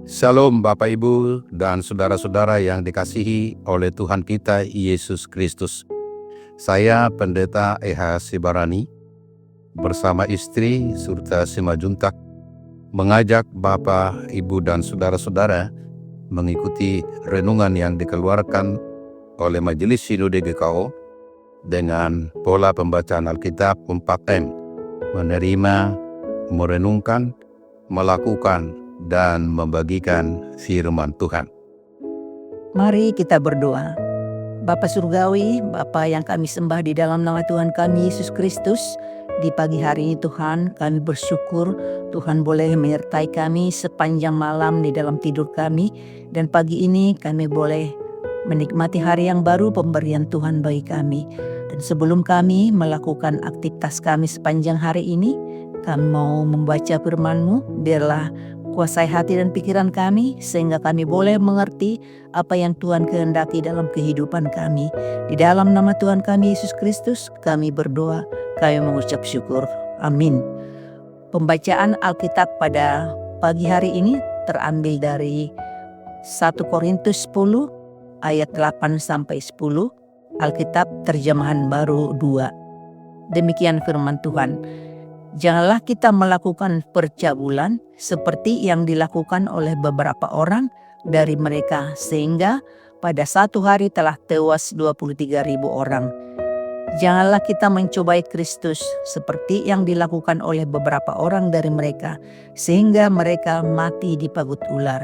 Salam Bapak Ibu dan saudara-saudara yang dikasihi oleh Tuhan kita Yesus Kristus. Saya Pendeta E.H. Sibarani bersama istri serta Simajuntak mengajak Bapak, Ibu dan saudara-saudara mengikuti renungan yang dikeluarkan oleh Majelis Sinode GKO dengan pola pembacaan Alkitab 4M, menerima, merenungkan, melakukan, dan membagikan firman Tuhan. Mari kita berdoa. Bapa Surgawi, Bapa yang kami sembah di dalam nama Tuhan kami Yesus Kristus, di pagi hari ini Tuhan kami bersyukur Tuhan boleh menyertai kami sepanjang malam di dalam tidur kami, dan pagi ini kami boleh menikmati hari yang baru pemberian Tuhan bagi kami. Dan sebelum kami melakukan aktivitas kami sepanjang hari ini, kami mau membaca firman-Mu, biarlah kuasai hati dan pikiran kami sehingga kami boleh mengerti apa yang Tuhan kehendaki dalam kehidupan kami. Di dalam nama Tuhan kami Yesus Kristus kami berdoa, kami mengucap syukur. Amin. Pembacaan Alkitab pada pagi hari ini terambil dari 1 Korintus 10 ayat 8-10, Alkitab terjemahan baru 2. Demikian firman Tuhan. Janganlah kita melakukan percabulan seperti yang dilakukan oleh beberapa orang dari mereka, sehingga pada satu hari telah tewas 23.000 orang. Janganlah kita mencobai Kristus seperti yang dilakukan oleh beberapa orang dari mereka, sehingga mereka mati di pagut ular.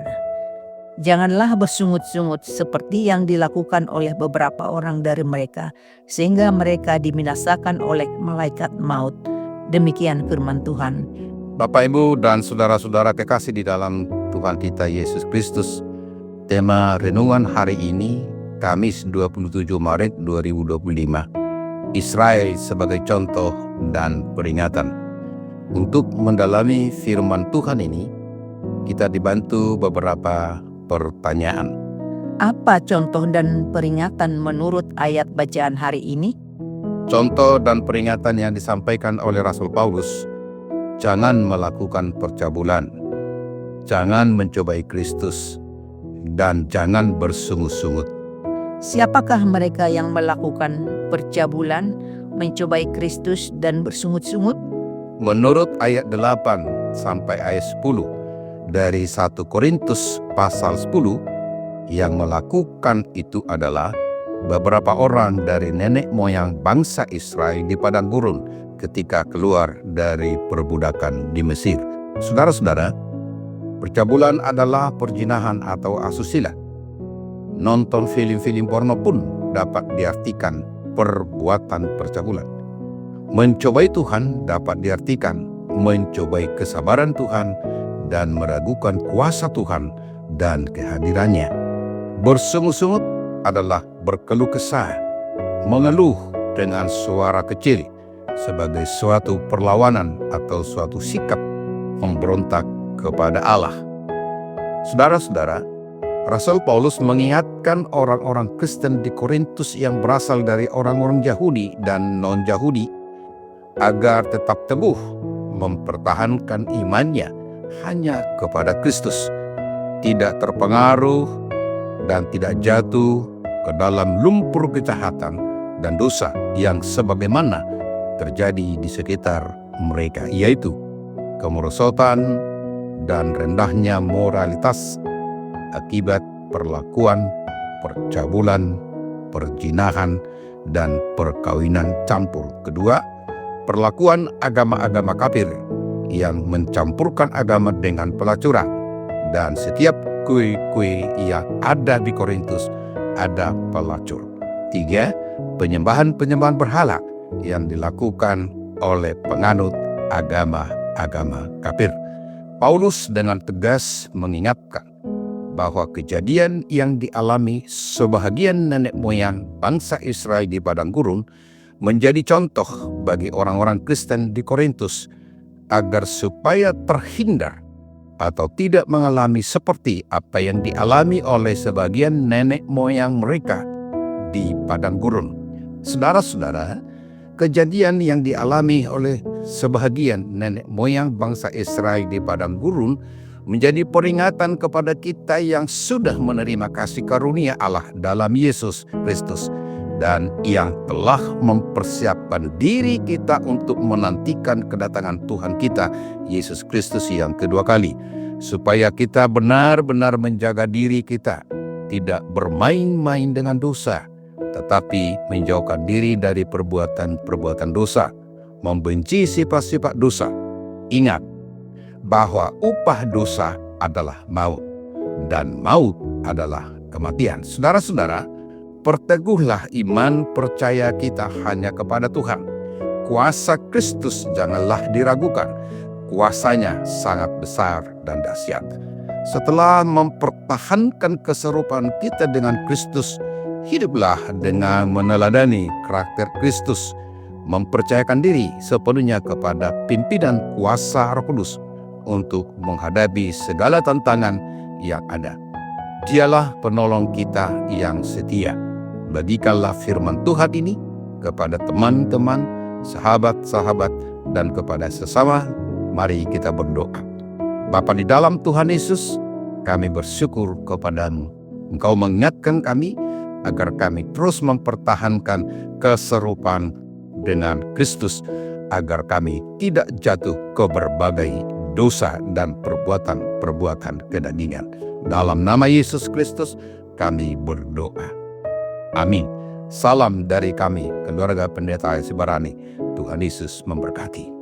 Janganlah bersungut-sungut seperti yang dilakukan oleh beberapa orang dari mereka, sehingga mereka dibinasakan oleh malaikat maut. Demikian firman Tuhan. Bapak, Ibu, dan saudara-saudara kekasih di dalam Tuhan kita Yesus Kristus, tema renungan hari ini, Kamis 27 Maret 2025, Israel sebagai contoh dan peringatan. Untuk mendalami firman Tuhan ini, kita dibantu beberapa pertanyaan. Apa contoh dan peringatan menurut ayat bacaan hari ini? Contoh dan peringatan yang disampaikan oleh Rasul Paulus, jangan melakukan percabulan, jangan mencobai Kristus, dan jangan bersungut-sungut. Siapakah mereka yang melakukan percabulan, mencobai Kristus, dan bersungut-sungut? Menurut ayat 8 sampai ayat 10 dari 1 Korintus pasal 10, yang melakukan itu adalah beberapa orang dari nenek moyang bangsa Israel di padang gurun ketika keluar dari perbudakan di Mesir. Saudara-saudara, percabulan adalah perzinahan atau asusila. Nonton film-film porno pun dapat diartikan perbuatan percabulan. Mencobai Tuhan dapat diartikan mencobai kesabaran Tuhan dan meragukan kuasa Tuhan dan kehadirannya. Bersungut-sungut adalah berkeluh kesah, mengeluh dengan suara kecil sebagai suatu perlawanan atau suatu sikap memberontak kepada Allah. Saudara-saudara, Rasul Paulus mengingatkan orang-orang Kristen di Korintus yang berasal dari orang-orang Yahudi dan non-Yahudi agar tetap teguh mempertahankan imannya hanya kepada Kristus, tidak terpengaruh dan tidak jatuh ke dalam lumpur kejahatan dan dosa yang sebagaimana terjadi di sekitar mereka, yaitu kemerosotan dan rendahnya moralitas akibat perlakuan percabulan, perzinahan, dan perkawinan campur. Kedua, perlakuan agama-agama kafir yang mencampurkan agama dengan pelacuran, dan setiap kue-kue yang ada di Korintus ada pelacur. 3. Penyembahan-penyembahan berhala yang dilakukan oleh penganut agama-agama kafir. Paulus dengan tegas mengingatkan bahwa kejadian yang dialami sebahagian nenek moyang bangsa Israel di padang gurun menjadi contoh bagi orang-orang Kristen di Korintus agar supaya terhindar atau tidak mengalami seperti apa yang dialami oleh sebagian nenek moyang mereka di padang gurun. Saudara-saudara, kejadian yang dialami oleh sebahagian nenek moyang bangsa Israel di padang gurun menjadi peringatan kepada kita yang sudah menerima kasih karunia Allah dalam Yesus Kristus, dan yang telah mempersiapkan diri kita untuk menantikan kedatangan Tuhan kita, Yesus Kristus yang kedua kali, supaya kita benar-benar menjaga diri kita, tidak bermain-main dengan dosa, tetapi menjauhkan diri dari perbuatan-perbuatan dosa, membenci sifat-sifat dosa. Ingat bahwa upah dosa adalah maut, dan maut adalah kematian. Saudara-saudara, perteguhlah iman percaya kita hanya kepada Tuhan. Kuasa Kristus janganlah diragukan. Kuasanya sangat besar dan dahsyat. Setelah mempertahankan keserupaan kita dengan Kristus, hiduplah dengan meneladani karakter Kristus, mempercayakan diri sepenuhnya kepada pimpinan kuasa Roh Kudus untuk menghadapi segala tantangan yang ada. Dialah penolong kita yang setia. Bagikanlah firman Tuhan ini kepada teman-teman, sahabat-sahabat, dan kepada sesama. Mari kita berdoa. Bapa di dalam Tuhan Yesus, kami bersyukur kepadamu. Engkau mengingatkan kami agar kami terus mempertahankan keserupaan dengan Kristus, agar kami tidak jatuh ke berbagai dosa dan perbuatan-perbuatan kedagingan. Dalam nama Yesus Kristus kami berdoa. Amin. Salam dari kami, keluarga Pendeta Sibarani. Tuhan Yesus memberkati.